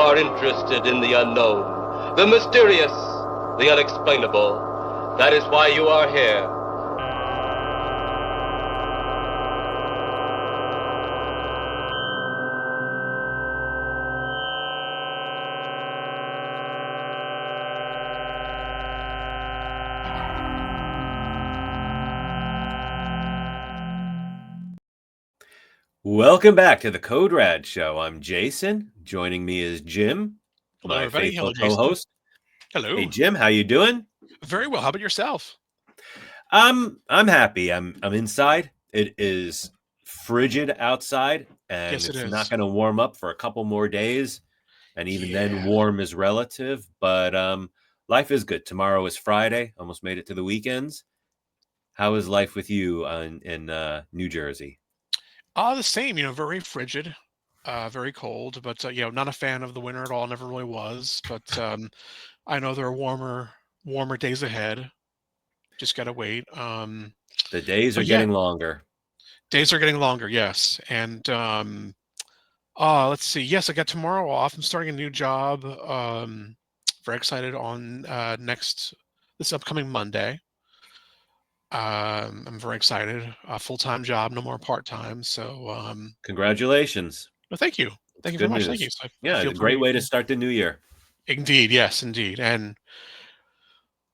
are interested in the unknown, the mysterious, the unexplainable. That is why you are here. Welcome back to the Code Rad Show. I'm Jason. Joining me is Jim, Hello, my everybody. faithful Hello, Jason. co-host. Hello. Hey, Jim, how you doing? Very well. How about yourself? I'm happy. I'm inside. It is frigid outside, and Yes, it it's is. not going to warm up for a couple more days. And even then, Yeah. warm is relative. But life is good. Tomorrow is Friday. Almost made it to the weekends. How is life with you in New Jersey? The same. Very frigid, very cold. But not a fan of the winter at all. Never really was. But I know there are warmer days ahead. Just gotta wait. The days are But yeah, getting longer. days are getting longer. Yes, and let's see. Yes, I got tomorrow off. I'm starting a new job. Very excited on this upcoming Monday. I'm very excited. A full-time job, no more part-time. So, Congratulations. well, thank you. It's Thank you very good much. Thank you. news. So I Yeah, feel a great pretty, way to start the new year. indeed. Yes, indeed. And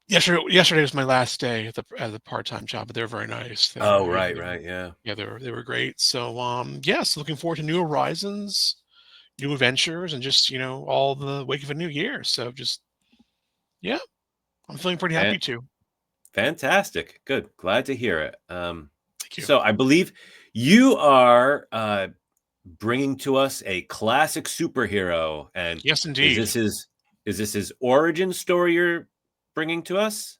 yesterday was my last day at the part-time job, but they were very nice. Oh, right, yeah. Yeah, they were great. So, yes, looking forward to new horizons, new adventures, and just, all the wake of a new year. So just, yeah, I'm feeling pretty happy too. Fantastic. Good. Glad to hear it. Thank you. So I believe you are bringing to us a classic superhero, and Yes, is indeed. this his origin story you're bringing to us?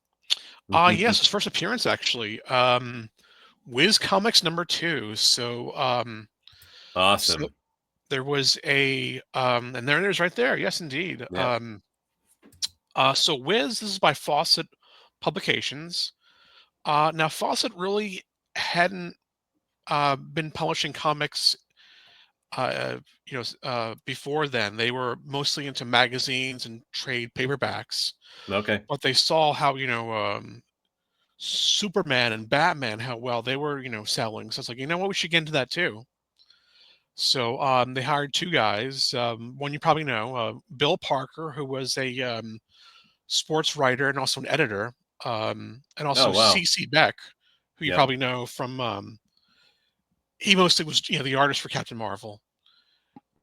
Yes, his first appearance actually. Wiz Comics #2. So Awesome. there was and there it is right there. Yes, indeed. Yeah. So Wiz, this is by Fawcett Publications. Now Fawcett really hadn't been publishing comics, before then. They were mostly into magazines and trade paperbacks, Okay. but they saw how Superman and Batman, how well they were, selling. So it's like, you know what, we should get into that too. So they hired two guys. One you probably know, Bill Parker, who was a sports writer and also an editor, and Oh, also wow. C.C. Beck, who you Yep. probably know from. He mostly was, the artist for Captain Marvel,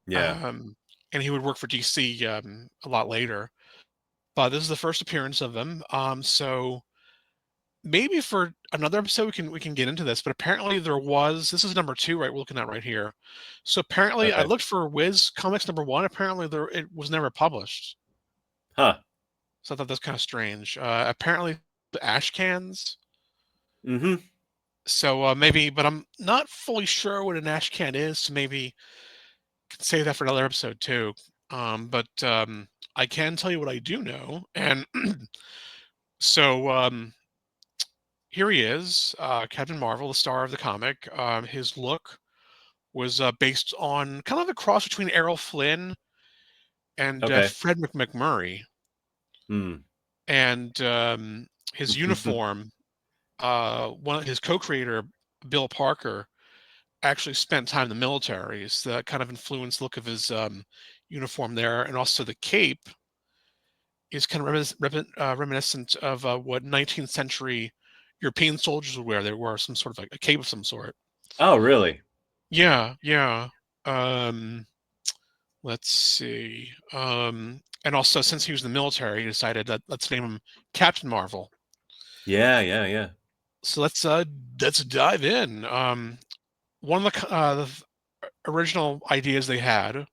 Yeah. um, and he would work for DC a lot later. But this is the first appearance of him. So maybe for another episode we can get into this, but apparently this is #2, right? We're looking at right here. So apparently I Okay. looked for Wiz Comics #1. Apparently it was never published. Huh. So I thought that's kind of strange. Apparently the ash cans. Mm-hmm. So maybe, but I'm not fully sure what an ash can is. So maybe can save that for another episode too. But I can tell you what I do know. And so here he is, Captain Marvel, the star of the comic. His look was based on kind of a cross between Errol Flynn and Okay. Fred McMurray. Hmm. And his uniform, one of his co-creator, Bill Parker, actually spent time in the military. So that kind of influenced the look of his uniform there. And also the cape is kind of reminiscent of what 19th century European soldiers would wear. They wore some sort of like a cape of some sort. Oh, really? Yeah, yeah. Um, let's see. And also, since he was in the military, he decided that let's name him Captain Marvel. Yeah. So let's dive in. One of the original ideas they had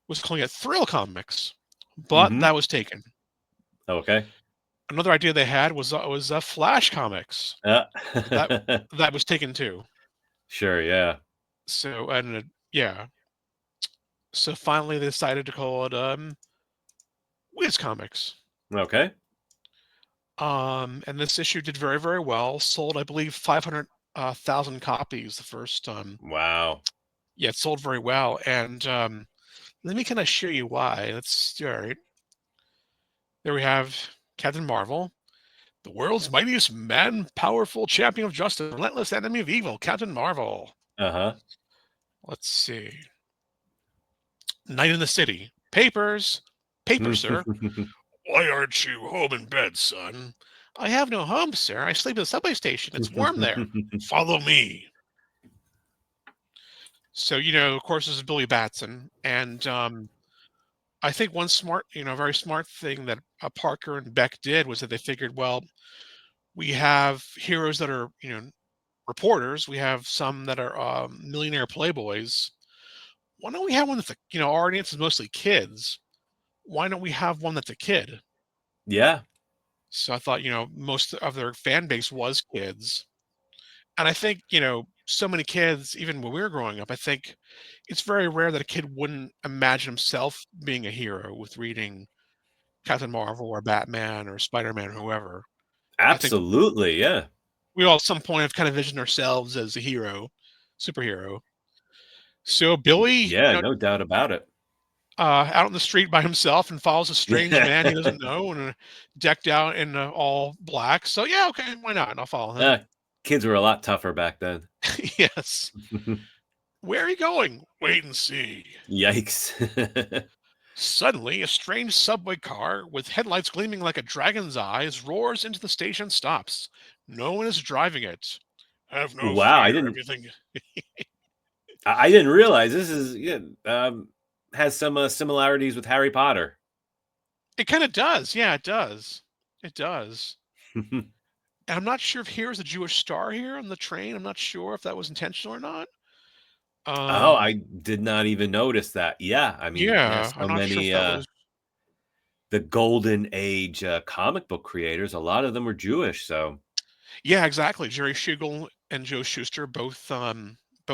was calling it Thrill Comics, but Mm-hmm. that was taken. Okay. Another idea they had was Flash Comics. Uh, That that was taken too. sure, yeah. So yeah. So finally, they decided to call it Wiz Comics. Okay. And this issue did very, very well. Sold, I believe, 500,000 copies the first. Wow. Yeah, it sold very well, and Let me kind of show you why. Let's start. There we have Captain Marvel, the world's mightiest man, powerful champion of justice, relentless enemy of evil, Captain Marvel. Uh-huh. Let's see. Night in the city. Papers. Paper, sir. Why aren't you home in bed, son? I have no home, sir. I sleep at the subway station. It's warm there. Follow me. So, of course, this is Billy Batson. And I think one smart, very smart thing that Parker and Beck did was that they figured, well, we have heroes that are, reporters. We have some that are millionaire playboys. Why don't we have one that's, our audience is mostly kids. Why don't we have one that's a kid? Yeah. So I thought, most of their fan base was kids. And I think, so many kids, even when we were growing up, I think it's very rare that a kid wouldn't imagine himself being a hero with reading Captain Marvel or Batman or Spider-Man or whoever. I think Absolutely, yeah. we all at some point have kind of visioned ourselves as a hero, superhero. So Billy, Yeah, no doubt about it. out on the street by himself and follows a strange man he Yeah. doesn't know and decked out in all black. So yeah, okay, why not? I'll follow him. Kids were a lot tougher back then. Yes. Where are you going? Wait and see. Yikes. Suddenly, a strange subway car with headlights gleaming like a dragon's eyes roars into the station and stops. No one is driving it. Have no Wow, fear, everything. I didn't realize this is has some similarities with Harry Potter. It kind of does. Yeah, it does. It does. And I'm not sure if here's a Jewish star here on the train. I'm not sure if that was intentional or not. Oh, I did not even notice that. Yeah, I mean, Yeah, there's I'm so not sure if many that was. the golden age comic book creators. A lot of them were Jewish, so Yeah, exactly. Jerry Siegel and Joe Shuster, both yeah,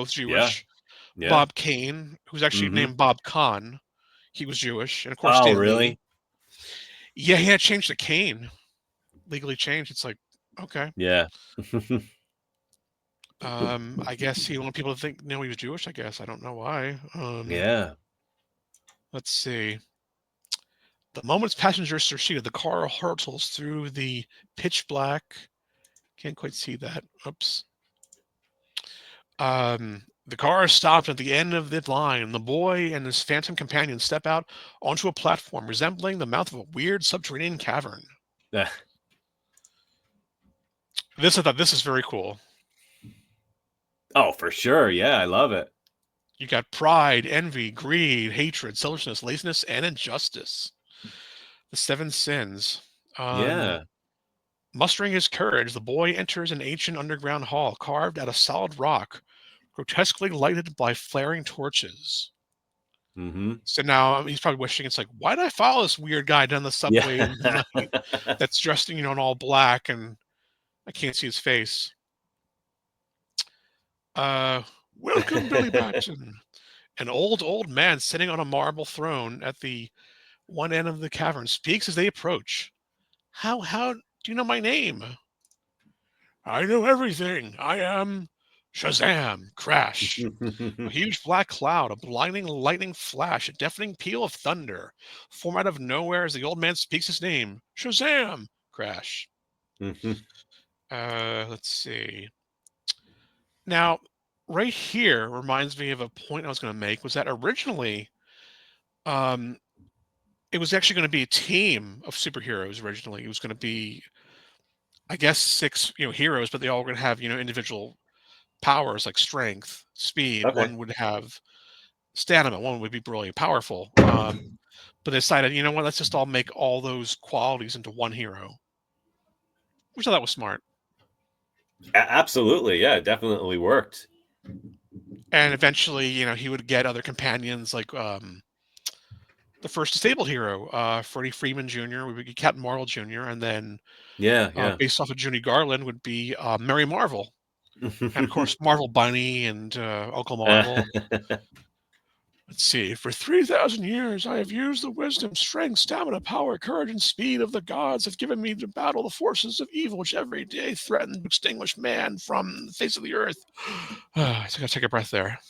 Jewish. yeah. Bob Kane, who's actually Hmm. named Bob Kahn, he was Jewish, and of course Oh, Stan Lee. really? Yeah, he had changed to Kane, legally changed. It's like, okay. Yeah. I guess he wanted people to think no, he was Jewish. I guess I don't know why. Yeah. Let's see. The moment's passengers are seated, the car hurtles through the pitch black. Can't quite see that. Oops. The car is stopped at the end of the line. The boy and his phantom companion step out onto a platform resembling the mouth of a weird subterranean cavern. Uh, I thought this is very cool. oh, for sure. Yeah, I love it. You got pride, envy, greed, hatred, selfishness, laziness, and injustice. The seven sins. Yeah. Mustering his courage, the boy enters an ancient underground hall carved out of solid rock, grotesquely lighted by flaring torches. Hmm. So now he's probably wishing, it's like, why did I follow this weird guy down the subway in the Yeah. night that's dressed in, in all black and I can't see his face? Uh, Welcome, Billy Batson. An old man sitting on a marble throne at the one end of the cavern speaks as they approach. How do you know my name? I know everything. I am Shazam, crash. A huge black cloud, a blinding lightning flash, a deafening peal of thunder form out of nowhere as the old man speaks his name. Shazam, crash. Mhm. Let's see. Now, right here reminds me of a point I was going to make was that originally, um, it was actually going to be a team of superheroes originally. It was going to be, I guess, six, heroes, but they all were going to have, individual powers like strength, speed. Okay. One would have stamina. One would be really powerful. But they decided, you know what? Let's just all make all those qualities into one hero. Which I thought was smart. Absolutely. Yeah, it definitely worked. And eventually, he would get other companions like the first disabled hero, Freddie Freeman Jr. would be Captain Marvel Jr. And then Yeah, yeah. based off of Judy Garland would be Mary Marvel. And of course, Marvel Bunny and Uncle Marvel. Let's see. For 3,000 years, I have used the wisdom, strength, stamina, power, courage, and speed of the gods have given me to battle the forces of evil which every day threaten to extinguish man from the face of the earth. I gotta take a breath there.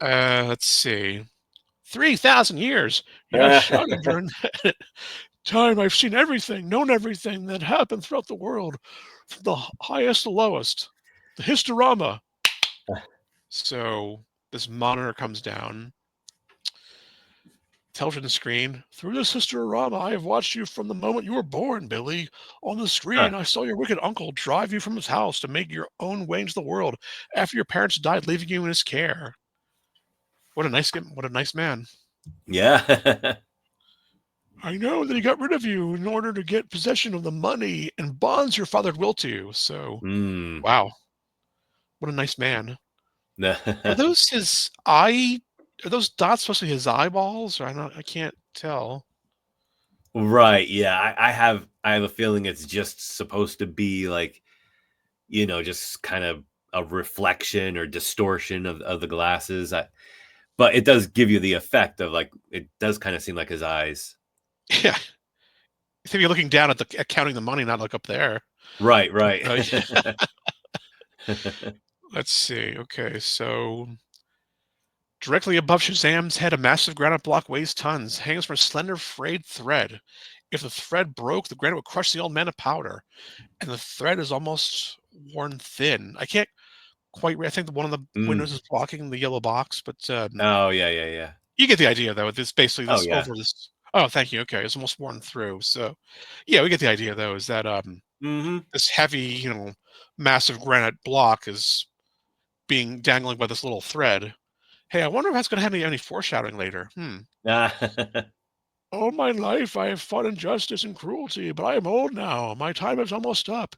Let's see. 3,000 years. Yes, son, and during that time, I've seen everything, known everything that happened throughout the world, from the highest to lowest. The historama. So this monitor comes down, television screen. Through this historama, I have watched you from the moment you were born, Billy. On the screen, Huh. I saw your wicked uncle drive you from his house to make your own way into the world after your parents died, leaving you in his care. What a nice man. Yeah. I know that he got rid of you in order to get possession of the money and bonds your father willed to you. So, Mm. wow, what a nice man. Are those his eye? Are those dots supposed to be his eyeballs? Or I can't tell. Right. Yeah. I have a feeling it's just supposed to be like, just kind of a reflection or distortion of the glasses. But it does give you the effect of like it does kind of seem like his eyes. Yeah, I think you're looking down at counting the money, not look up there. Right, But, right. let's see. Okay, so directly above Shazam's head, a massive granite block weighs tons, hangs from a slender frayed thread. If the thread broke, the granite would crush the old man to powder, and the thread is almost worn thin. I can't quite read. I think one of the Mm. windows is blocking the yellow box, but Oh, yeah, yeah, yeah. you get the idea, though. It's basically Oh, this yeah. over this. Oh, thank you. Okay, it's almost worn through. So, yeah, we get the idea, though. Is that Mhm. this heavy, massive granite block is being dangling by this little thread. Hey, I wonder if that's going to have any foreshadowing later. All my life I have fought injustice and cruelty, but I am old now. My time is almost up.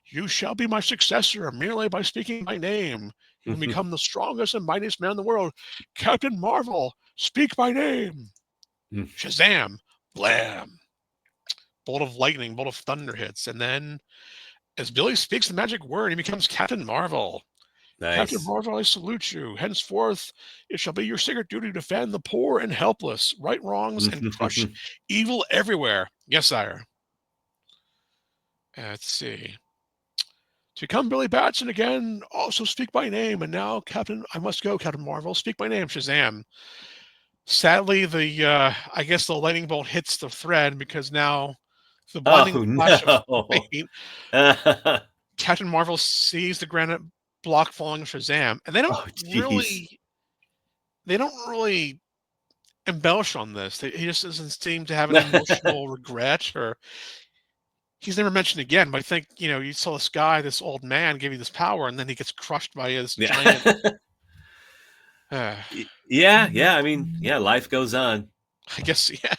You shall be my successor merely by speaking my name. You can become the strongest and mightiest man in the world. Captain Marvel, speak my name. Shazam, blam. Bolt of lightning, bolt of thunder hits. And then, as Billy speaks the magic word, he becomes Captain Marvel. Captain Nice. Marvel, I salute you. Henceforth, it shall be your sacred duty to defend the poor and helpless, right wrongs, and crush evil everywhere. Yes, sire. Let's see. To become Billy Batson again, also speak my name. And now, Captain, I must go, Captain Marvel. Speak my name, Shazam. Sadly, I guess the lightning bolt hits the thread because now the blinding Oh, flash of no. light, Captain Marvel sees the granite block falling on Shazam, and Oh, jeez. they don't really embellish on this. He just doesn't seem to have an emotional regret, or he's never mentioned again. But I think you saw this guy, this old man, give you this power, and then he gets crushed by this giant. Yeah. Uh, Yeah, yeah, I mean, yeah, life goes on. I guess, yeah.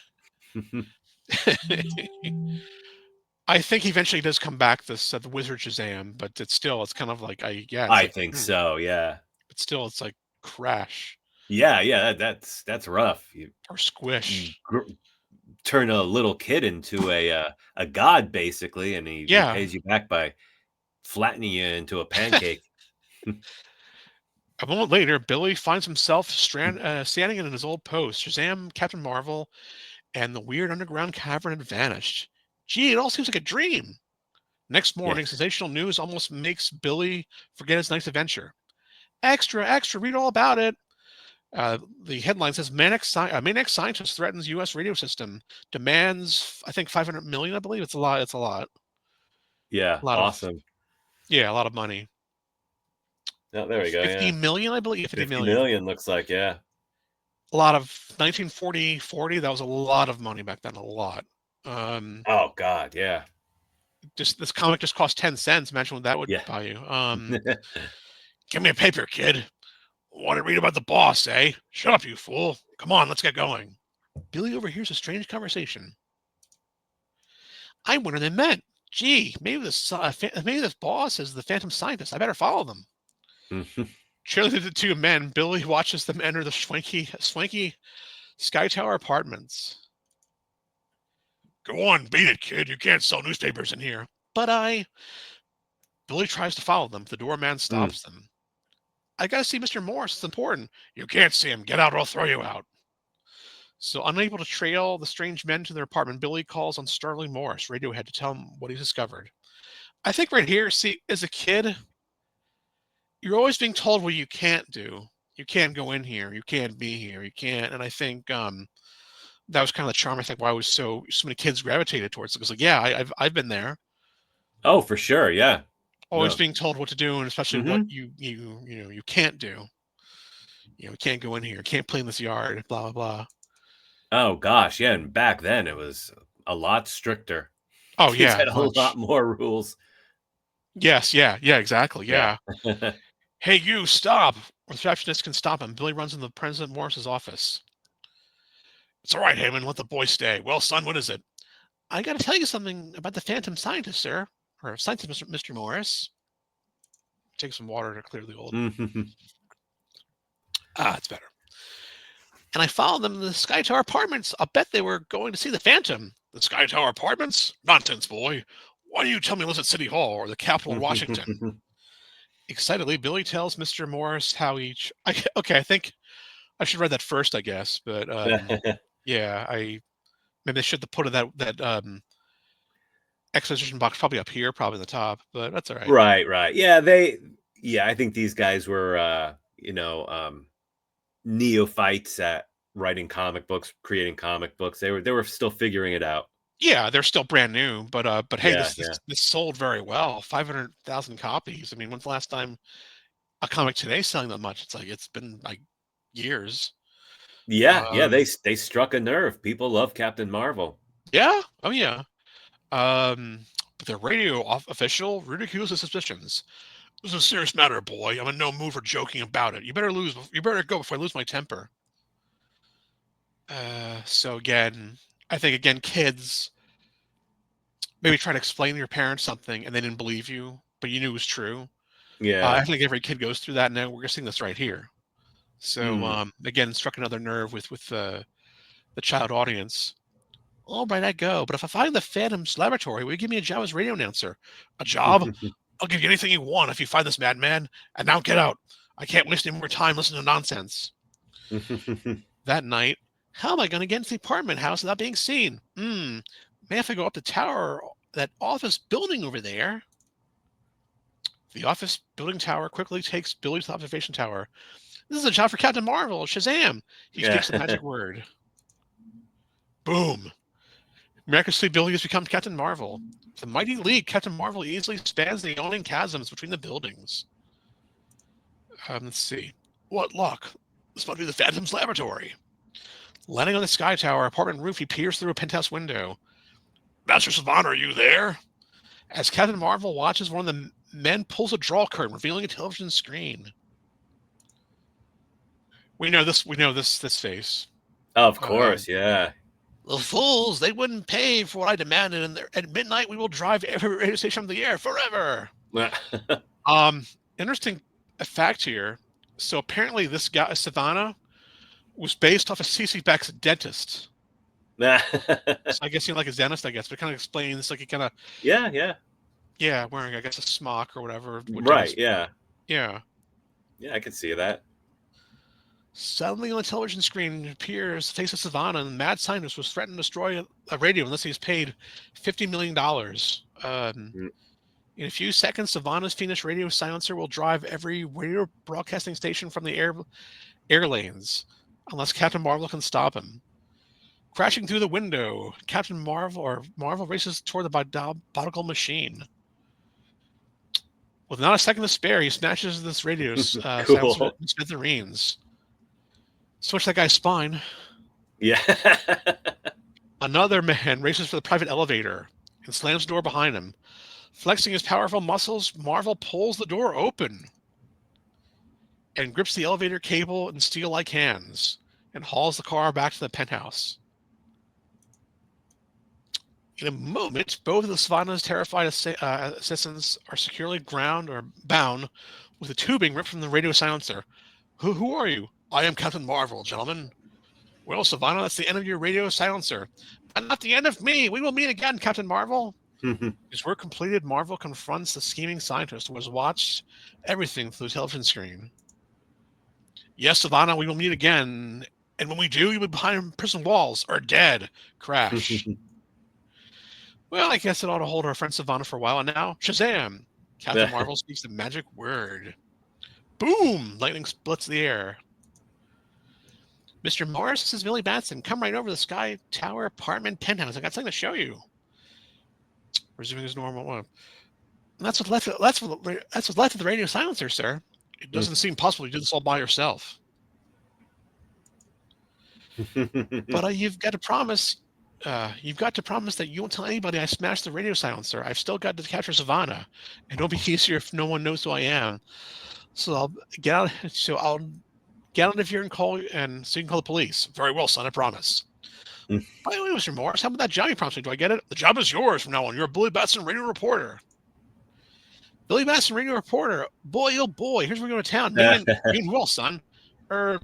I think he eventually does come back, this the Wizard Shazam, but it's kind of like it's I like think so, yeah. but still it's like crash Yeah, yeah, that's rough. You or squish. gr turn a little kid into a god, basically, and he Yeah. repays you back by flattening you into a pancake. A moment later, Billy finds himself standing in his old post. Shazam, Captain Marvel, and the weird underground cavern had vanished. Gee, it all seems like a dream. Next Yeah. morning, sensational news almost makes Billy forget his night's adventure. Extra, extra, read all about it. The headline says maniac scientist threatens U.S. radio system, demands I think 500 million. I believe it's a lot. It's Yeah, a lot of awesome. yeah, a lot of money. Oh, there we go, 50 yeah. million, I believe. 50 50 million. million looks like, yeah. A lot of 1940. That was a lot of money back then. A lot. Um, Oh god, yeah. just this comic just cost 10 cents. Imagine what that would Yeah. buy you. Give me a paper, kid. Want to read about the boss, eh? Shut up, you fool. Come on, let's get going. Billy overhears a strange conversation. I wonder what they meant. Gee, maybe this boss is the Phantom Scientist. I better follow them. Cheerily, the two men. Billy watches them enter the swanky Sky Tower apartments. Go on, beat it, kid. You can't sell newspapers in here. Billy tries to follow them, but the doorman Mm. stops them. I gotta see Mr. Morris. It's important. You can't see him. Get out or I'll throw you out. So, unable to trail the strange men to their apartment, Billy calls on Sterling Morris, Radiohead, to tell him what he's discovered. I think right here, see, as a kid, you're always being told what you can't do. You can't go in here. You can't be here. You can't. And I think that was kind of the charm. I think why was so many kids gravitated towards it. Because like, yeah, I've been there. Oh, for sure. Yeah. Always No. being told what to do, and especially what Hmm. you can't do. You can't go in here. You can't play in this yard. Blah blah blah. Oh gosh, yeah. And back then it was a lot stricter. Oh Kids yeah, had a lot much. more rules. Yes, yeah, exactly. Yeah. Yeah. Hey, you stop. Receptionist can stop him. Billy runs into President Morris's office. It's all right, Hammond. Let the boy stay. Well, son, what is it? I got to tell you something about the Phantom Scientist, sir. Or Scientist, Mr. Morris. Take some water to clear the old. Mhm. It's better. And I followed them to the Sky Tower Apartments. I'll bet they were going to see the Phantom. The Sky Tower Apartments? Nonsense, boy. Why do you tell me to listen at City Hall or the Capitol in Washington? Excitedly, Billy tells Mr. Morris how okay, I think I should read that first, I guess. But yeah, maybe I should have put that exposition box probably up here, probably in the top, but that's all right. Right, right. Yeah, I think these guys were neophytes at writing comic books, creating comic books. They were still figuring it out. Yeah, they're still brand new, but hey, Yeah, this this yeah. this sold very well. 500,000 copies. I mean, when's the last time a comic today selling that much? It's been like years. Yeah, yeah, Um, they struck a nerve. People love Captain Marvel. yeah, oh yeah. But the official ridicules his suspicions. This is a serious matter, boy. I'm in no mood for joking about it. You better go before I lose my temper. So again, I think again, kids maybe try to explain to your parents something and they didn't believe you, but you knew it was true. Yeah. I think every kid goes through that. Now we're seeing this right here. So Mm. again, struck another nerve with the child audience. All right, I go. But if I find the Phantom's laboratory, will you give me a job as radio announcer? A job? I'll give you anything you want if you find this madman. And now get out. I can't waste any more time listening to nonsense. That night, how am I going to get into the apartment house without being seen? May I have to go up the tower, that office building over there? The office building tower quickly takes Billy to the observation tower. This is a job for Captain Marvel, Shazam. He Yeah. speaks the magic word. Boom. Miraculously, Billy has become Captain Marvel. The mighty league, Captain Marvel easily spans the yawning chasms between the buildings. Let's see. What luck. This must be the Phantom's laboratory. Landing on the Sky Tower apartment roof, he peers through a penthouse window. Master Savannah, are you there? As Captain Marvel watches, one of the men pulls a draw curtain, revealing a television screen. We know this face. Of course, yeah. The fools, they wouldn't pay for what I demanded, and at midnight we will drive every radio station from the air forever. Interesting fact here. So apparently this guy, Savannah, was based off of CC Beck's dentist. So I guess like his dentist, I guess, but it kind of explains like he kind of yeah, wearing I guess a smock or whatever. right, yeah, yeah. I could see that. Suddenly on the television screen appears the face of Savannah, and the mad scientist was threatened to destroy a radio unless he's paid $50 million. In a few seconds, Savannah's fiendish radio silencer will drive every radio broadcasting station from the air lanes, unless Captain Marvel can stop him. Crashing through the window, Captain Marvel races toward the diabolical machine. With not a second to spare, he smashes this radio silencer to smithereens. Switch that guy's spine. Yeah. Another man races for the private elevator and slams the door behind him. Flexing his powerful muscles, Marvel pulls the door open and grips the elevator cable in steel-like hands and hauls the car back to the penthouse. In a moment, both of the Savannah's terrified assassins are securely bound with a tubing ripped from the radio silencer. Who are you? I am Captain Marvel, gentlemen. Well, Savannah, that's the end of your radio silencer. And not the end of me. We will meet again, Captain Marvel. His work completed, Marvel confronts the scheming scientist who has watched everything through the television screen. Yes, Savannah, we will meet again. And when we do, you'll be behind prison walls or dead. Crash. Well, I guess it ought to hold our friend Savannah for a while. And now, Shazam! Captain Marvel speaks the magic word. Boom! Lightning splits the air. Mr. Morris, this is Billy Batson. Come right over to the Sky Tower apartment penthouse. I got something to show you. Resuming his normal one. And that's what's left of the radio silencer, sir. It doesn't seem possible you did this all by yourself. But you've got to promise. You've got to promise that you won't tell anybody I smashed the radio silencer. I've still got to capture Savannah, and it'll be easier if no one knows who I am. So I'll get out. So I'll get out of here and call, and so you can call the police. Very well, son. I promise. By the way, Mr. Morris, how about that job you promised me? Do I get it? The job is yours from now on. You're a Billy Batson radio reporter. Billy Batson radio reporter. Boy, oh boy. Here's where we're going to town. Me and Will, son. No,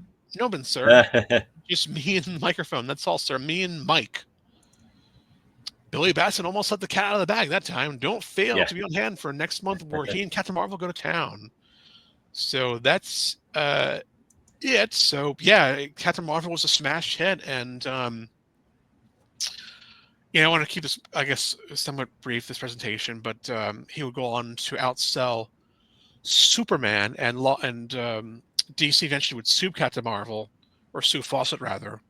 sir. Just me and the microphone. That's all, sir. Me and Mike. Billy Batson almost let the cat out of the bag that time. Don't fail to be on hand for next month where he and Captain Marvel go to town. So that's it. So yeah, Captain Marvel was a smash hit, and I want to keep this, I guess, somewhat brief, this presentation, but he would go on to outsell Superman, and DC eventually would sue Captain Marvel, or sue Fawcett rather,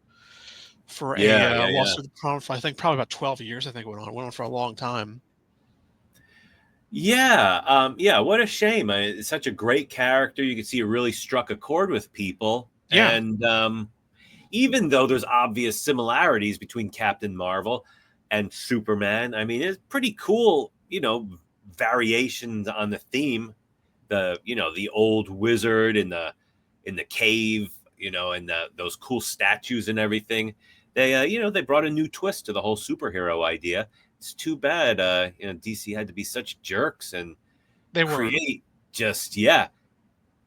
for a lawsuit. I think probably about 12 years. I think it went on for a long time. What a shame. It's such a great character. You can see it really struck a chord with people. Yeah. And even though there's obvious similarities between Captain Marvel and Superman, I mean, it's pretty cool, variations on the theme. The old wizard in the cave, and those cool statues and everything. They brought a new twist to the whole superhero idea. It's too bad, DC had to be such jerks and they create to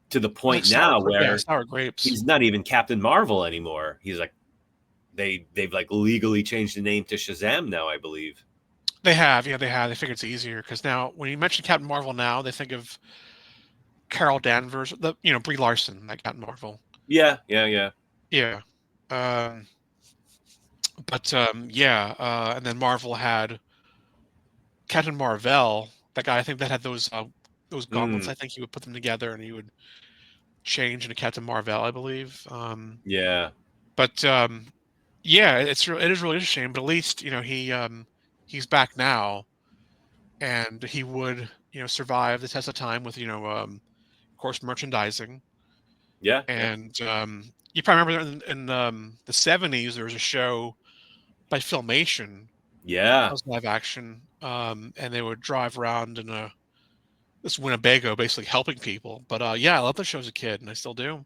the point now where sour grapes. He's not even Captain Marvel anymore. He's like, they've like legally changed the name to Shazam now, I believe. They have. They figured it's easier because now when you mention Captain Marvel now, they think of Carol Danvers, Brie Larson, like Captain Marvel. Yeah. And then Marvel had Captain Marvel, that guy. I think that had those gauntlets. I think he would put them together and he would change into Captain Marvel, I believe. It is really a shame. But at least he's back now, and he would survive the test of time with of course merchandising. Yeah. And you probably remember in the 70s there was a show by Filmation. Yeah. It was live action. And they would drive around in this Winnebago, basically helping people. But I loved the show as a kid, and I still do.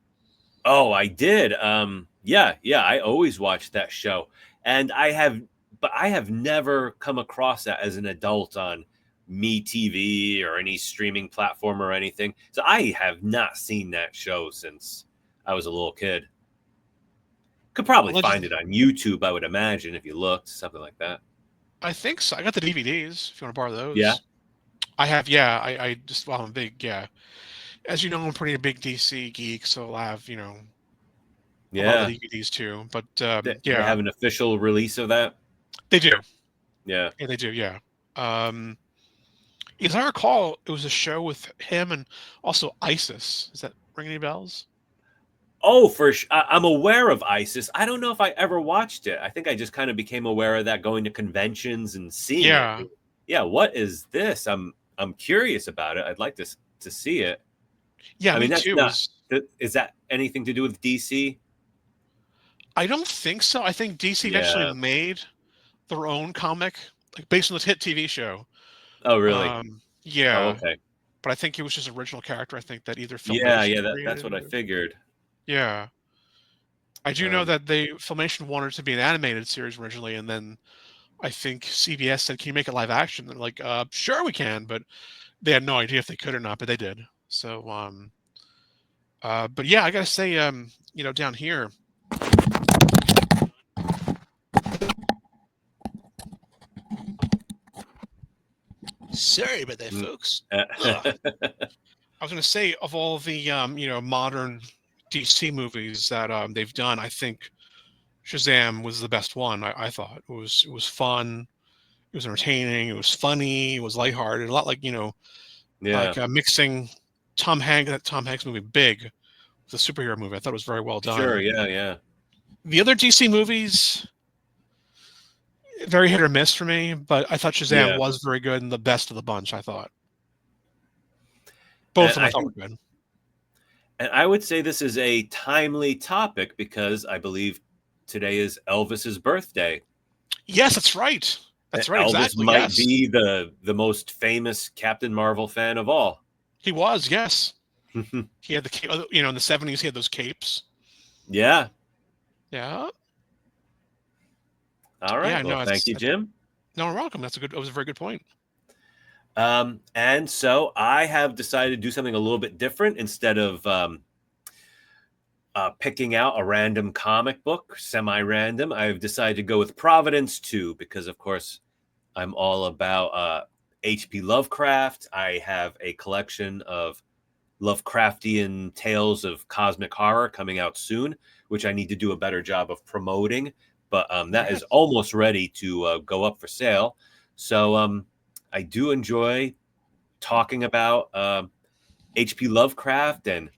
Oh, I did. I always watched that show, and I have never come across that as an adult on MeTV or any streaming platform or anything. So I have not seen that show since I was a little kid. Could probably find it on YouTube, I would imagine, if you looked, something like that. I think so. I got the DVDs, if you want to borrow those. Yeah. I have, I just, I'm a big, as you know, I'm pretty big DC geek, so I have, a lot of the DVDs too. But, they have an official release of that? They do. Yeah. Yeah, they do, yeah. As I recall, it was a show with him and also ISIS. Does that ring any bells? Oh, I'm aware of ISIS. I don't know if I ever watched it. I think I just kind of became aware of that going to conventions and seeing it. Yeah, what is this? I'm curious about it. I'd like to see it. Yeah, me too. Is that anything to do with DC? I don't think so. I think DC eventually made their own comic, like based on this hit TV show. Oh, really? Yeah. Oh, okay. But I think it was just original character. I think that either Filmation that's what I figured. Yeah. I do know that Filmation wanted to be an animated series originally, and then I think CBS said, "Can you make it live action?" They're like, "Sure, we can," but they had no idea if they could or not, but they did. So, but yeah, I gotta say, down here. Sorry about that, folks. I was gonna say, of all the modern DC movies that they've done, I think Shazam was the best one. I thought it was fun, it was entertaining, it was funny, it was lighthearted, a lot like mixing that Tom Hanks movie Big with a superhero movie. I thought it was very well done. Sure, yeah. The other DC movies, very hit or miss for me, but I thought Shazam Yeah. was very good and the best of the bunch, I thought. Both And of them I thought were good. And I would say this is a timely topic because I believe today is Elvis's birthday. Yes, that's right. That's right, Elvis exactly, might yes. be the most famous Captain Marvel fan of all. He was, yes. He had the, in the 70s, he had those capes. Yeah. Yeah. All Yeah, right. Well, no, thank you, Jim. no, you're welcome. That was a very good point. And so I have decided to do something a little bit different instead of picking out a random comic book, semi-random. I've decided to go with Providence 2 because, of course, I'm all about H.P. Lovecraft. I have a collection of Lovecraftian tales of cosmic horror coming out soon, which I need to do a better job of promoting. But that is almost ready to go up for sale. So I do enjoy talking about H.P. Lovecraft and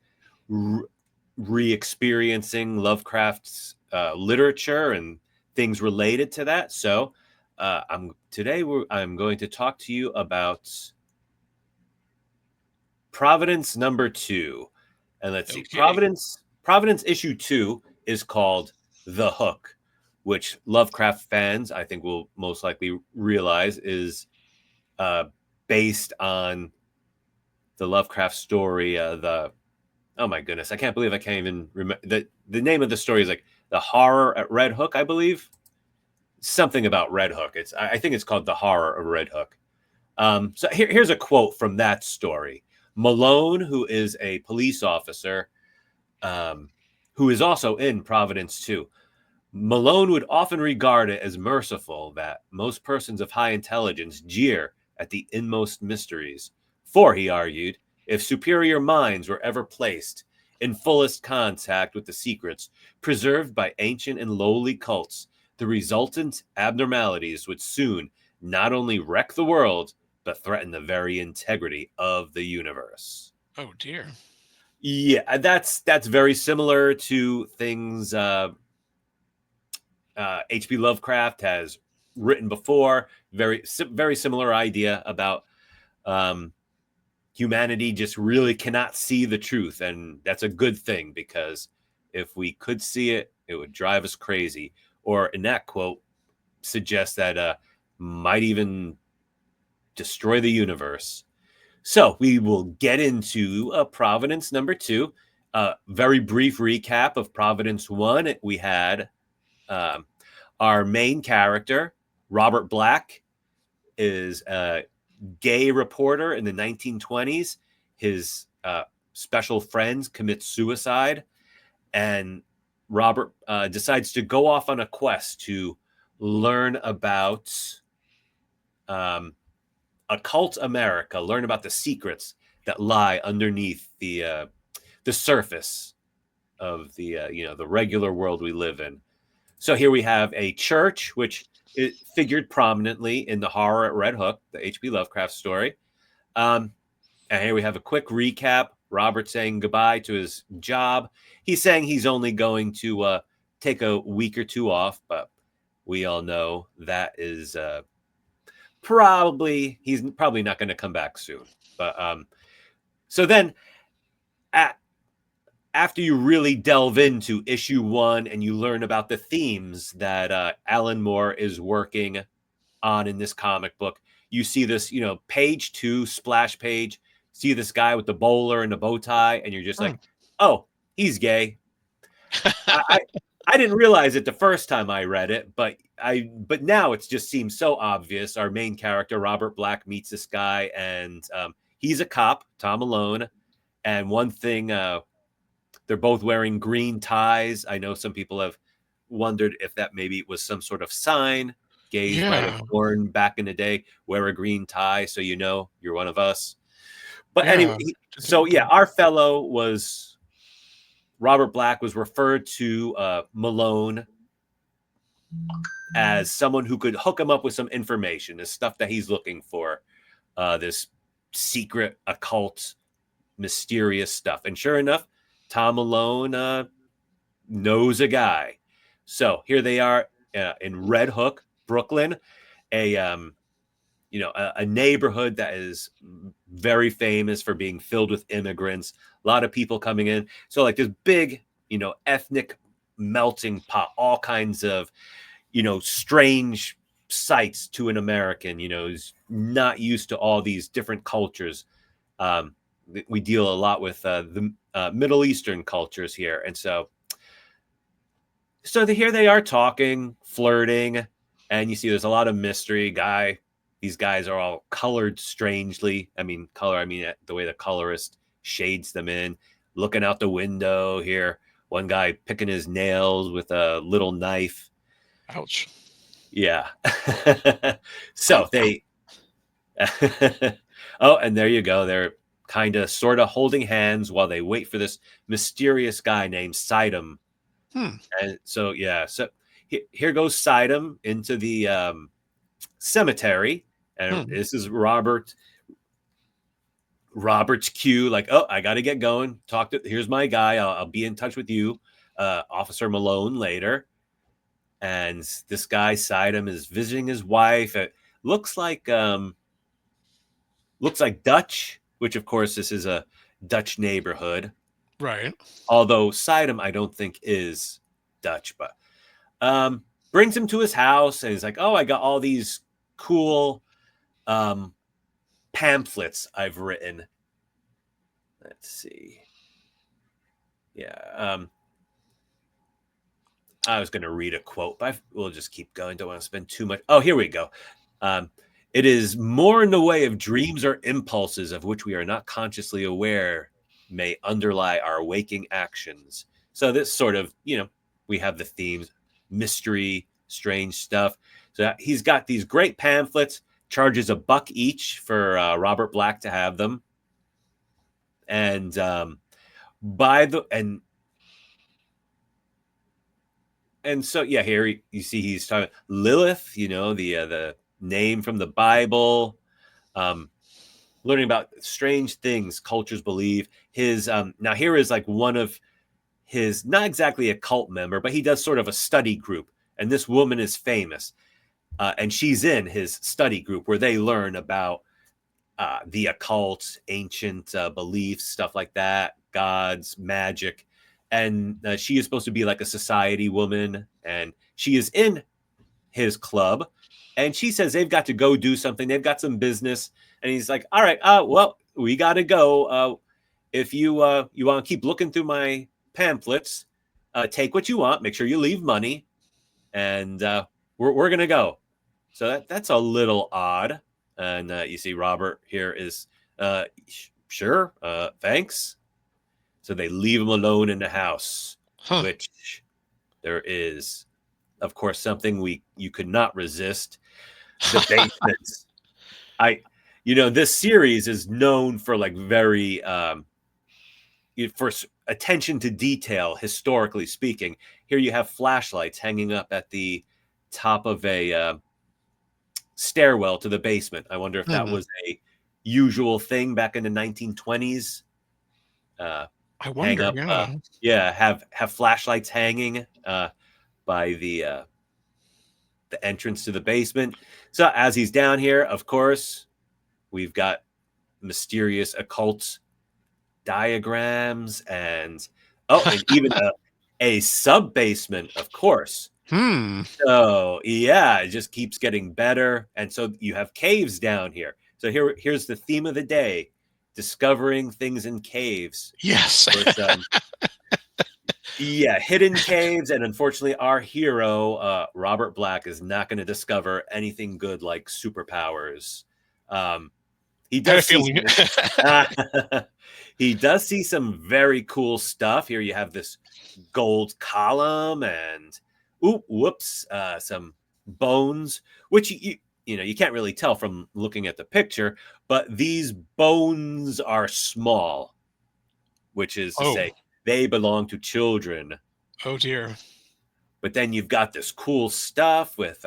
re-experiencing Lovecraft's literature and things related to that. So I'm going to talk to you about Providence number 2. And let's see. Okay. Providence issue 2 is called The Hook, which Lovecraft fans, I think, will most likely realize is based on the Lovecraft story. Oh my goodness, I can't believe I can't even remember. The name of the story is like The Horror at Red Hook, I believe. Something about Red Hook. I think it's called The Horror of Red Hook. So here's a quote from that story. Malone, who is a police officer, who is also in Providence 2. Malone would often regard it as merciful that most persons of high intelligence jeer at the inmost mysteries. For, he argued, if superior minds were ever placed in fullest contact with the secrets preserved by ancient and lowly cults, the resultant abnormalities would soon not only wreck the world, but threaten the very integrity of the universe. Oh dear. Yeah, that's very similar to things H.P. Lovecraft has written before. Very similar idea about humanity just really cannot see the truth, and that's a good thing because if we could see it, it would drive us crazy. Or in that quote, suggests that might even destroy the universe. So we will get into Providence number 2. Very brief recap of Providence 1. We had our main character, Robert Black, is a gay reporter in the 1920s. His special friends commit suicide, and Robert decides to go off on a quest to learn about occult America, learn about the secrets that lie underneath the surface of the regular world we live in. So here we have a church, which it figured prominently in the Horror at Red Hook, the H.P. Lovecraft story. And here we have a quick recap. Robert saying goodbye to his job. He's saying he's only going to take a week or two off, but we all know that is he's probably not going to come back soon. But so then after you really delve into issue 1 and you learn about the themes that Alan Moore is working on in this comic book, you see this, page 2 splash page, see this guy with the bowler and the bow tie, and you're just like, oh, he's gay. I didn't realize it the first time I read it, but now it just seems so obvious. Our main character, Robert Black, meets this guy, and he's a cop, Tom Malone. And one thing, they're both wearing green ties. I know some people have wondered if that maybe was some sort of sign gays might have worn back in the day. Wear a green tie so you're one of us. But anyway, our fellow was Robert Black was referred to Malone as someone who could hook him up with some information, the stuff that he's looking for, this secret, occult, mysterious stuff. And sure enough, Tom Malone knows a guy. So here they are in Red Hook, Brooklyn, a a neighborhood that is very famous for being filled with immigrants, a lot of people coming in. So like this big, ethnic melting pot, all kinds of, strange sights to an American, who's not used to all these different cultures. We deal a lot with the Middle Eastern cultures here. And so here they are talking, flirting, and you see there's a lot of mystery. These guys are all colored strangely. I mean, the way the colorist shades them in, looking out the window here. One guy picking his nails with a little knife. Ouch. Yeah. So they, oh, and there you go. They're kind of sort of holding hands while they wait for this mysterious guy named Sidem. And so, yeah, so here goes Sidem into the cemetery. And this is Robert's cue. Like, oh, I got to get going. Here's my guy. I'll be in touch with you, Officer Malone, later. And this guy, Sidem, is visiting his wife. It looks like Dutch, which of course this is a Dutch neighborhood. Right. Although Sidem, I don't think is Dutch, but brings him to his house, and he's like, oh, I got all these cool pamphlets I've written. Let's see. Yeah. I was going to read a quote, but we'll just keep going. Don't want to spend too much. Oh, here we go. It is more in the way of dreams or impulses of which we are not consciously aware may underlie our waking actions. So this sort of, we have the themes, mystery, strange stuff. So he's got these great pamphlets, charges $1 each for Robert Black to have them. And and so, yeah, here you see he's talking Lilith, the name from the Bible, learning about strange things cultures believe. His now here is like one of his, not exactly a cult member, but he does sort of a study group. And this woman is famous. And she's in his study group where they learn about the occult, ancient beliefs, stuff like that, gods, magic. And she is supposed to be like a society woman, and she is in his club, and she says they've got to go do something. They've got some business, and he's like, all right, well, we got to go. If you want to keep looking through my pamphlets, take what you want, make sure you leave money, and we're going to go. So that's a little odd. And you see Robert here is, sure, thanks. So they leave him alone in the house, which there is, of course, something you could not resist. The basements. This series is known for like very, for attention to detail, historically speaking. Here you have flashlights hanging up at the top of a stairwell to the basement. I wonder if that was a usual thing back in the 1920s. I wonder. Have flashlights hanging by the entrance to the basement. So as he's down here, of course, we've got mysterious occult diagrams and even a sub basement, of course. So yeah, it just keeps getting better. And so you have caves down here. So here's the theme of the day: discovering things in caves. Yes. Hidden caves. And unfortunately, our hero, Robert Black, is not going to discover anything good like superpowers. He does he does see some very cool stuff. Here you have this gold column and some bones, which you can't really tell from looking at the picture, but these bones are small, which is to say they belong to children. Oh dear. But then you've got this cool stuff with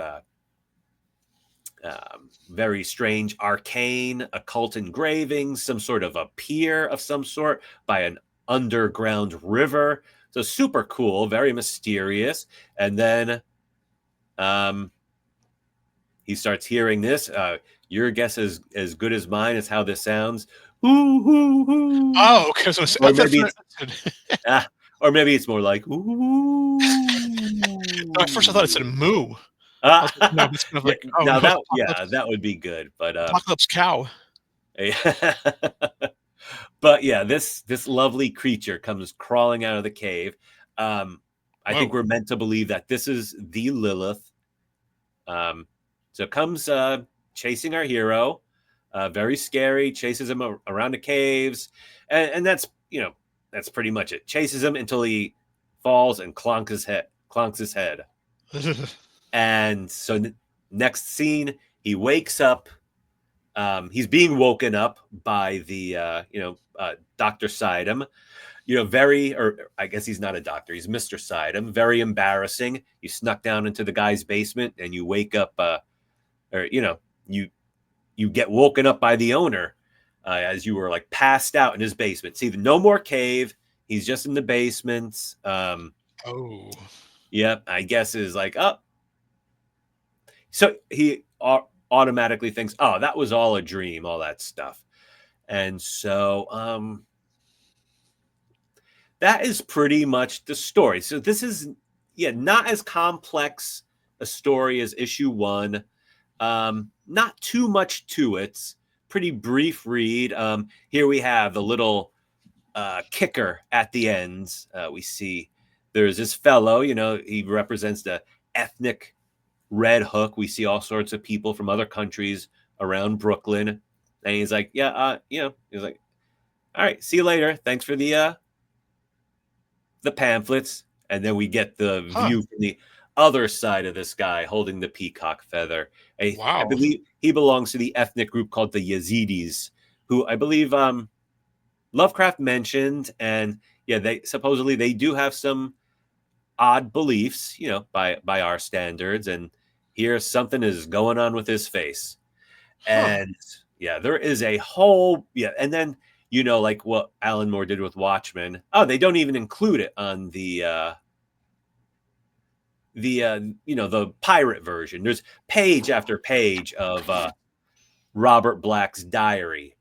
very strange arcane occult engravings, some sort of a pier of some sort by an underground river. So super cool, very mysterious. And then he starts hearing this. Your guess is as good as mine as how this sounds. Hoo, hoo, hoo. Oh, because I Or thought maybe for, it's or maybe it's more like ooh. no, at first I thought it said moo. I was like, no, it's kind of Yeah, like, oh now no, it's that would be good. But apocalypse cow. but yeah, this lovely creature comes crawling out of the cave. I think Whoa. we're meant to believe that this is the Lilith. So it comes chasing our hero, very scary, chases him around the caves, and that's that's pretty much it. Chases him until he falls and clonks his head. And so next scene, he wakes up. He's being woken up by the Dr. Sidem. Or I guess he's not a doctor. He's Mr. Sidem. Very embarrassing. You snuck down into the guy's basement and you wake up, or you get woken up by the owner as you were like passed out in his basement. See, no more cave. He's just in the basement. Oh. Yep, I guess is like, oh. So he automatically thinks, oh, that was all a dream, all that stuff. And so that is pretty much the story. So this is, not as complex a story as issue 1. Not too much to it. Pretty brief read. Here we have the little kicker at the end. We see there's this fellow, he represents the ethnic Red Hook. We see all sorts of people from other countries around Brooklyn. And he's like, he's like, all right, see you later. Thanks for the pamphlets. And then we get the view from the other side of this guy holding the peacock feather. I believe he belongs to the ethnic group called the Yazidis, who I believe Lovecraft mentioned. And they supposedly they do have some odd beliefs, by our standards. And here something is going on with his face. And there is a whole and then like what Alan Moore did with Watchmen. Oh, they don't even include it on the the pirate version. There's page after page of Robert Black's diary.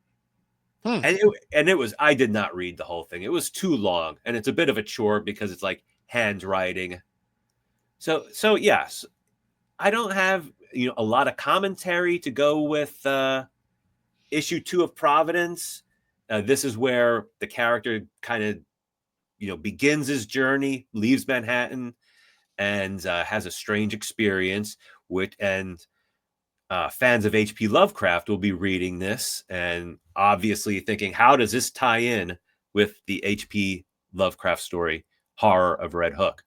And it was, I did not read the whole thing. It was too long, and it's a bit of a chore because it's like handwriting. So yes, I don't have a lot of commentary to go with issue 2 of Providence. This is where the character kind of begins his journey, leaves Manhattan, and has a strange experience. Fans of H.P. Lovecraft will be reading this and obviously thinking, how does this tie in with the H.P. Lovecraft story, Horror of Red Hook?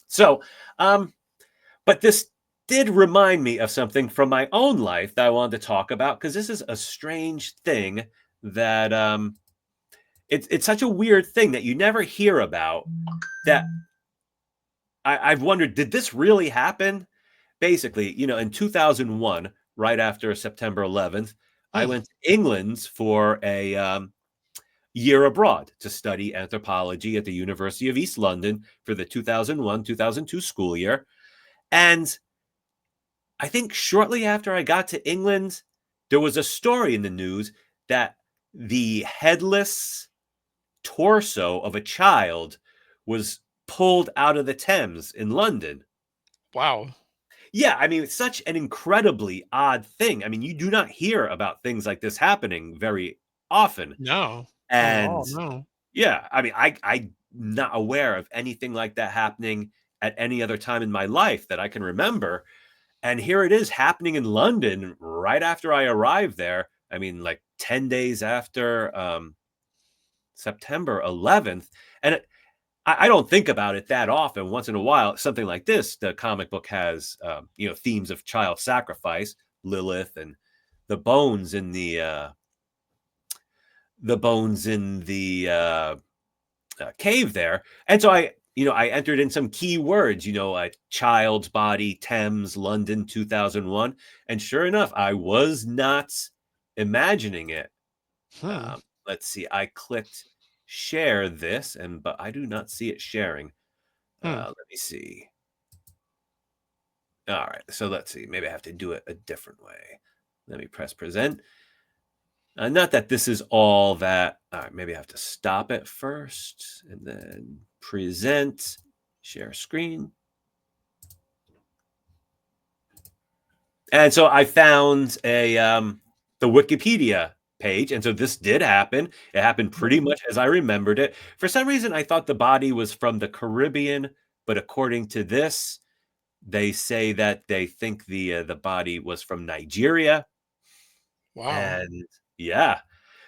So, but this did remind me of something from my own life that I wanted to talk about, because this is a strange thing that it's such a weird thing that you never hear about, that I've wondered, did this really happen? Basically, in 2001, right after September 11th, I went to England for a year abroad to study anthropology at the University of East London for the 2001-2002 school year. And I think shortly after I got to England, there was a story in the news that the headless torso of a child was pulled out of the Thames in London. Wow. Yeah, I mean, it's such an incredibly odd thing. I mean, you do not hear about things like this happening very often. No. And no. yeah, I mean, I'm not aware of anything like that happening at any other time in my life that I can remember. And here it is happening in London right after I arrived there. I mean, like 10 days after September 11th. And I don't think about it that often. Once in a while, something like this, the comic book has, themes of child sacrifice, Lilith, and the bones in the cave there. And so I entered in some key words, a child's body, Thames, London, 2001. And sure enough, I was not imagining it. Let's see. I clicked share this, but I do not see it sharing. Let me see. All right, so let's see. Maybe I have to do it a different way. Let me press present. Not that this is all that. All right, maybe I have to stop it first and then present, share screen. And so I found the Wikipedia page, and so this did happen. It happened pretty much as I remembered it. For some reason, I thought the body was from the Caribbean, but according to this, they say that they think the body was from Nigeria. Wow. And yeah,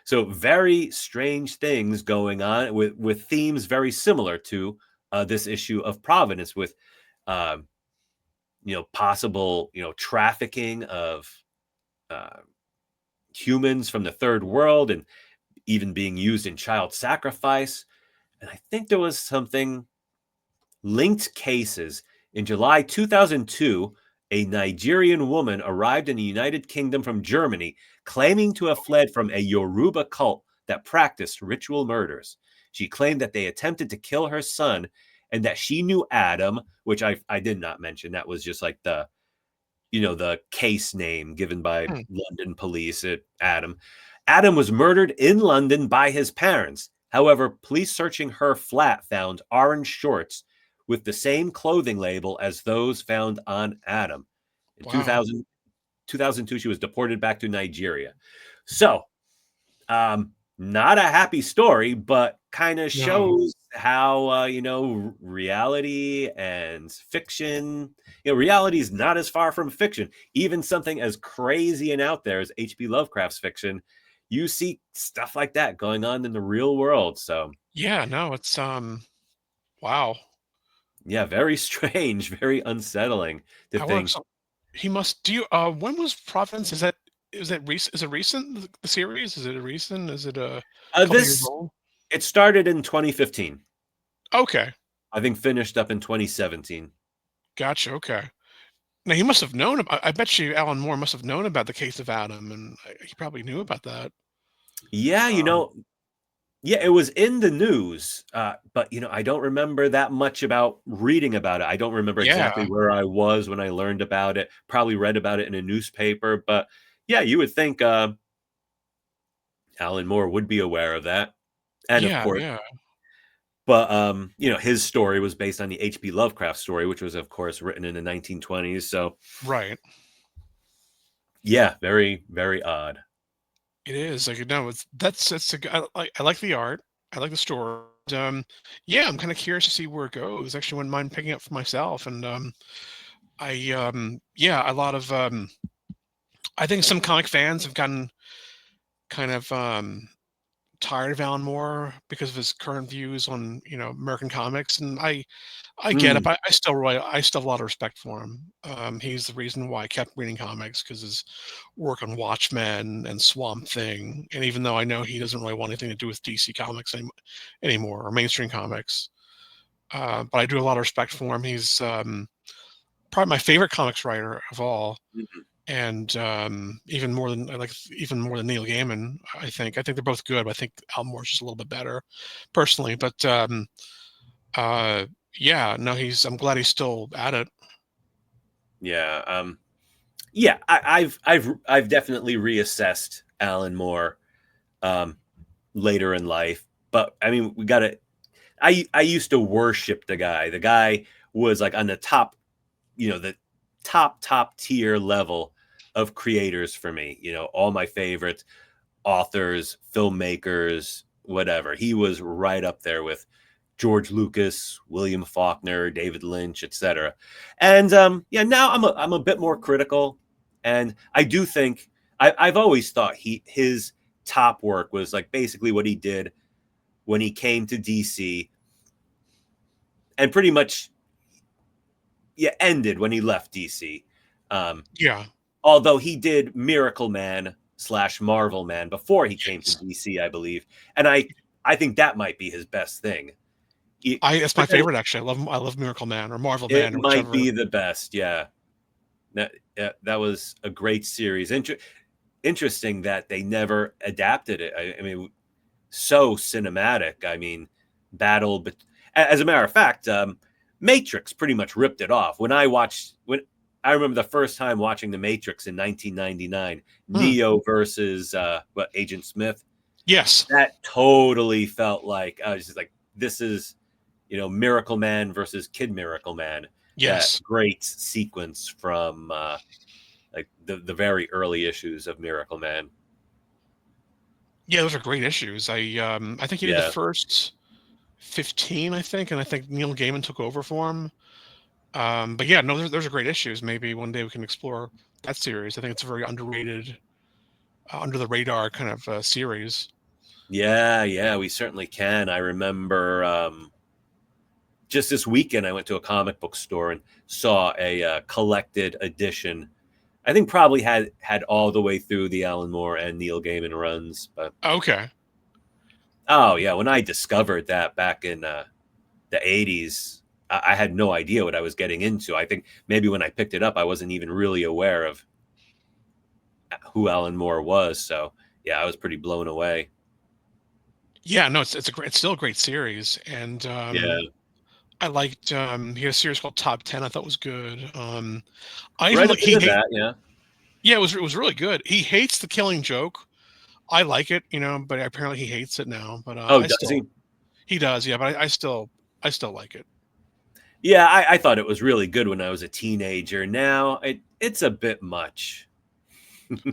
so very strange things going on with themes very similar to this issue of Providence, with um, possible trafficking of uh, humans from the third world, and even being used in child sacrifice. And I think there was something linked cases. In July 2002, a Nigerian woman arrived in the United Kingdom from Germany, claiming to have fled from a Yoruba cult that practiced ritual murders. She claimed that they attempted to kill her son and that she knew Adam, which I did not mention. That was just like the case name given by Hmm. London police. Adam. Adam was murdered in London by his parents. However, police searching her flat found orange shorts with the same clothing label as those found on Adam. In Wow. 2002, she was deported back to Nigeria. So, not a happy story, but kind of No. shows how reality and fiction. Reality is not as far from fiction. Even something as crazy and out there as H.P. Lovecraft's fiction, you see stuff like that going on in the real world. So Yeah, no, it's wow. yeah, very strange, very unsettling to However, think. so he must do you when was Providence? Is it recent, the series? Is it a recent? Is it a couple years This old? It started in 2015. Okay. I think finished up in 2017. Gotcha. Okay. Now he must have known I bet you Alan Moore must have known about the case of Adam, and he probably knew about that. Yeah, Um, yeah, it was in the news, but I don't remember that much about reading about it. I don't remember exactly yeah. where I was when I learned about it. Probably read about it in a newspaper, but yeah, you would think Alan Moore would be aware of that, and of Yeah, course, yeah. but his story was based on the H.P. Lovecraft story, which was, of course, written in the 1920s. So Right. yeah, very, very odd. It is, like, no, it's a g I like the art, I like the story, yeah, I'm kinda curious to see where it goes. Actually, wouldn't mind picking up for myself, and, yeah, a lot of, I think some comic fans have gotten kind of, tired of Alan Moore because of his current views on, American comics, and I get it, Hmm. but I still have a lot of respect for him. He's the reason why I kept reading comics, because his work on Watchmen and Swamp Thing, and even though I know he doesn't really want anything to do with DC Comics anymore, or mainstream comics, but I do have a lot of respect for him. He's probably my favorite comics writer of all, and even more than Neil Gaiman. I think they're both good, but I think Alan Moore's just a little bit better, personally. But uh, yeah, no, I'm glad he's still at it. Yeah. Yeah, I've definitely reassessed Alan Moore um, later in life, but I mean, we got to. I used to worship the guy. The guy was like on the top, the top tier level of creators for me. All my favorites, authors, filmmakers, whatever. He was right up there with George Lucas, William Faulkner, David Lynch, etc. And yeah, now I'm a bit more critical, and I do think I've always thought his top work was like basically what he did when he came to DC, and pretty much ended when he left DC. Um, Yeah. Although he did Miracle Man / Marvel Man before he came to Yes. DC, I believe, and I think that might be his best thing. That's my But then favorite, actually. I love Miracle Man or Marvel it Man or might whichever. be the best. Yeah, that was a great series. Interesting that they never adapted it. I mean, so cinematic. I mean, battle. But as a matter of fact, Matrix pretty much ripped it off. When I remember the first time watching The Matrix in 1999, Neo versus Agent Smith. Yes. That totally felt like I was just like, this is, Miracle Man versus Kid Miracle Man. Yes. That great sequence from like the very early issues of Miracle Man. Yeah, those are great issues. I think he did the first 15, I think, and I think Neil Gaiman took over for him. But yeah, no, those are great issues. Maybe one day we can explore that series. I think it's a very underrated, under the radar kind of series. Yeah, we certainly can. I remember just this weekend I went to a comic book store and saw a collected edition. I think probably had all the way through the Alan Moore and Neil Gaiman runs. But okay. Oh yeah, when I discovered that back in the 80s, I had no idea what I was getting into. I think maybe when I picked it up, I wasn't even really aware of who Alan Moore was. So yeah, I was pretty blown away. Yeah, no, it's still a great series, and I liked he had a series called Top 10. I thought was good. I even Right like up into that, yeah, it was really good. He hates The Killing Joke. I like it, but apparently he hates it now. But does he? He does, yeah. But I still like it. Yeah, I thought it was really good when I was a teenager. Now it's a bit much.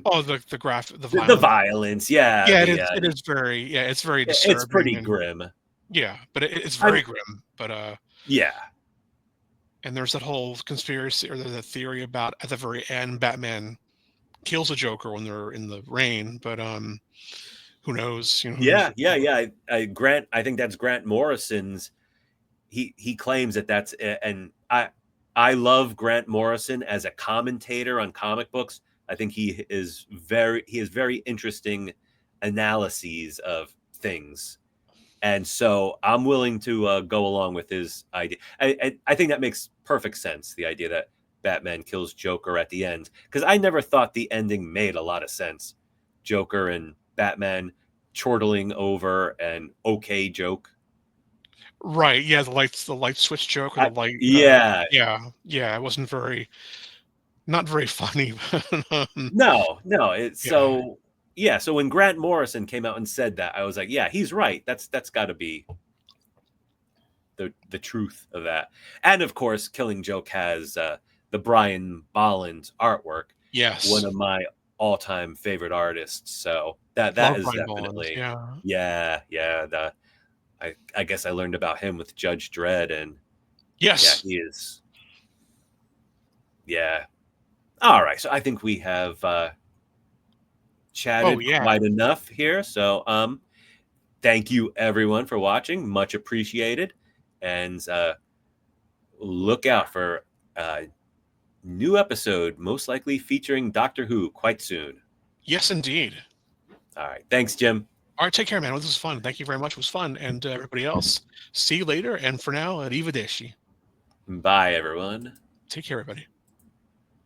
Oh, the the violence, yeah, it is very, it's very disturbing. It's pretty grim. Yeah, but it's very grim. But yeah. And there's that whole conspiracy or the theory about at the very end, Batman kills a Joker when they're in the rain. But who knows? Yeah. I think that's Grant Morrison's. He claims that's, and I love Grant Morrison as a commentator on comic books. I think he has very interesting analyses of things. And so I'm willing to go along with his idea. I think that makes perfect sense, the idea that Batman kills Joker at the end, because I never thought the ending made a lot of sense. Joker and Batman chortling over an okay joke. Right, yeah, the light switch joke, or the light. Yeah. It wasn't not very funny. No, it's so. Yeah, so when Grant Morrison came out and said that, I was like, yeah, he's right. That's got to be the truth of that. And of course, Killing Joke has the Brian Bolland artwork. Yes, one of my all-time favorite artists. So that is Brian definitely Bolland, yeah. I guess I learned about him with Judge Dredd, and yes, he is. Yeah. All right, so I think we have chatted quite enough here. So thank you everyone for watching. Much appreciated. And look out for a new episode, most likely featuring Doctor Who quite soon. Yes, indeed. All right. Thanks, Jim. All right, take care, man. This was fun. Thank you very much. It was fun. And everybody else, see you later. And for now, arrivederci. Bye, everyone. Take care, everybody.